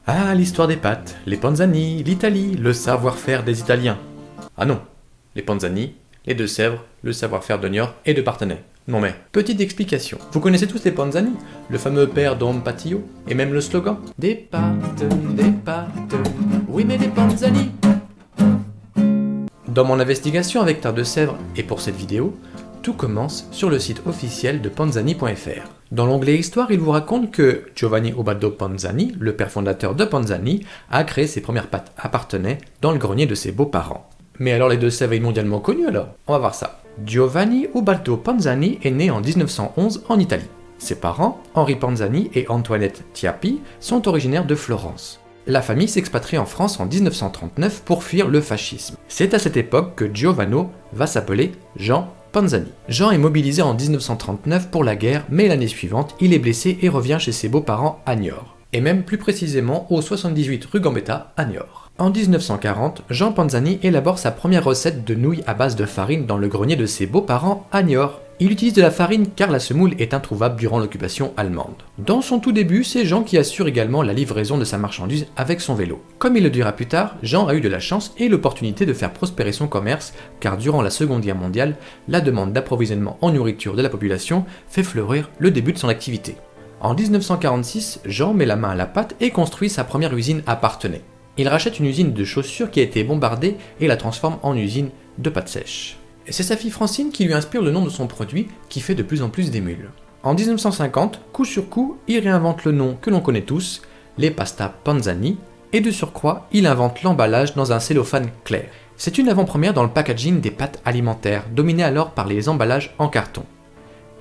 Ah, l'histoire des pâtes, les panzani, l'Italie, le savoir-faire des Italiens. Ah non, les panzani, les Deux-Sèvres, le savoir-faire de Niort et de Parthenay. Non mais, petite explication. Vous connaissez tous les panzani? Le fameux père Don Patio? Et même le slogan? Des pâtes, oui mais des panzani. Dans mon investigation avec Terre de Sèvres et pour cette vidéo, tout commence sur le site officiel de panzani.fr. Dans l'onglet Histoire, il vous raconte que Giovanni Ubaldo Panzani, le père fondateur de Panzani, a créé ses premières pâtes à Parthenay dans le grenier de ses beaux-parents. Mais alors les Deux-Sèvres est mondialement connu alors? On va voir ça. Giovanni Ubaldo Panzani est né en 1911 en Italie. Ses parents, Henri Panzani et Antoinette Tiapi, sont originaires de Florence. La famille s'expatrie en France en 1939 pour fuir le fascisme. C'est à cette époque que Giovanni va s'appeler Jean Panzani. Jean est mobilisé en 1939 pour la guerre, mais l'année suivante, il est blessé et revient chez ses beaux-parents à Niort. Et même plus précisément au 78 rue Gambetta à Niort. En 1940, Jean Panzani élabore sa première recette de nouilles à base de farine dans le grenier de ses beaux-parents à Niort. Il utilise de la farine car la semoule est introuvable durant l'occupation allemande. Dans son tout début, c'est Jean qui assure également la livraison de sa marchandise avec son vélo. Comme il le dira plus tard, Jean a eu de la chance et l'opportunité de faire prospérer son commerce car durant la Seconde Guerre mondiale, la demande d'approvisionnement en nourriture de la population fait fleurir le début de son activité. En 1946, Jean met la main à la pâte et construit sa première usine à Parthenay. Il rachète une usine de chaussures qui a été bombardée et la transforme en usine de pâtes sèches. C'est sa fille Francine qui lui inspire le nom de son produit qui fait de plus en plus d'émules. En 1950, coup sur coup, il réinvente le nom que l'on connaît tous, les pasta Panzani, et de surcroît, il invente l'emballage dans un cellophane clair. C'est une avant-première dans le packaging des pâtes alimentaires, dominé alors par les emballages en carton.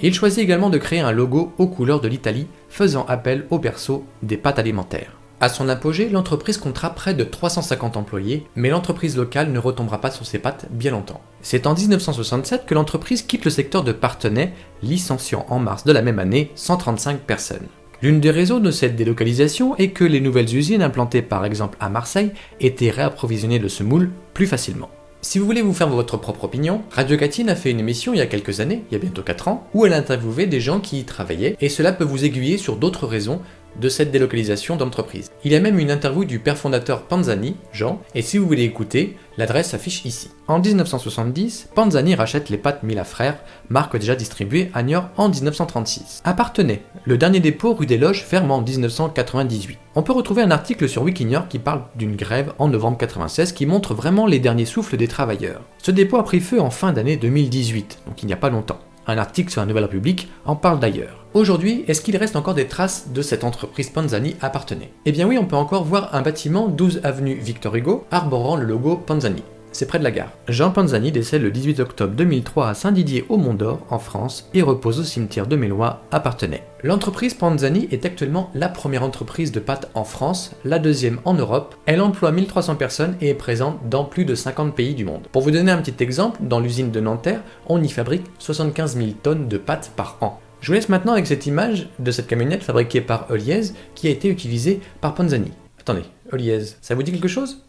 Il choisit également de créer un logo aux couleurs de l'Italie, faisant appel au berceau des pâtes alimentaires. À son apogée, l'entreprise comptera près de 350 employés, mais l'entreprise locale ne retombera pas sur ses pattes bien longtemps. C'est en 1967 que l'entreprise quitte le secteur de Parthenay, licenciant en mars de la même année 135 personnes. L'une des raisons de cette délocalisation est que les nouvelles usines implantées par exemple à Marseille étaient réapprovisionnées de semoule plus facilement. Si vous voulez vous faire votre propre opinion, Radio Catine a fait une émission il y a quelques années, il y a bientôt 4 ans, où elle a interviewé des gens qui y travaillaient, et cela peut vous aiguiller sur d'autres raisons de cette délocalisation d'entreprise. Il y a même une interview du père fondateur Panzani, Jean, et si vous voulez écouter, l'adresse s'affiche ici. En 1970, Panzani rachète les pâtes Mila Frères, marque déjà distribuée à Niort en 1936. À Parthenay, le dernier dépôt rue des Loges ferme en 1998. On peut retrouver un article sur Wikinews qui parle d'une grève en novembre 96 qui montre vraiment les derniers souffles des travailleurs. Ce dépôt a pris feu en fin d'année 2018, donc il n'y a pas longtemps. Un article sur la Nouvelle République en parle d'ailleurs. Aujourd'hui, est-ce qu'il reste encore des traces de cette entreprise Panzani à Parthenay? Eh bien oui, on peut encore voir un bâtiment 12 avenue Victor Hugo arborant le logo Panzani. C'est près de la gare. Jean Panzani décède le 18 octobre 2003 à Saint-Didier au Mont-d'Or, en France, et repose au cimetière de Mélois à Parthenay. L'entreprise Panzani est actuellement la première entreprise de pâtes en France, la deuxième en Europe. Elle emploie 1300 personnes et est présente dans plus de 50 pays du monde. Pour vous donner un petit exemple, dans l'usine de Nanterre, on y fabrique 75 000 tonnes de pâtes par an. Je vous laisse maintenant avec cette image de cette camionnette fabriquée par Heuliez qui a été utilisée par Panzani. Attendez, Heuliez, ça vous dit quelque chose?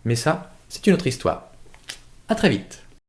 Mais ça, c'est une autre histoire. À très vite.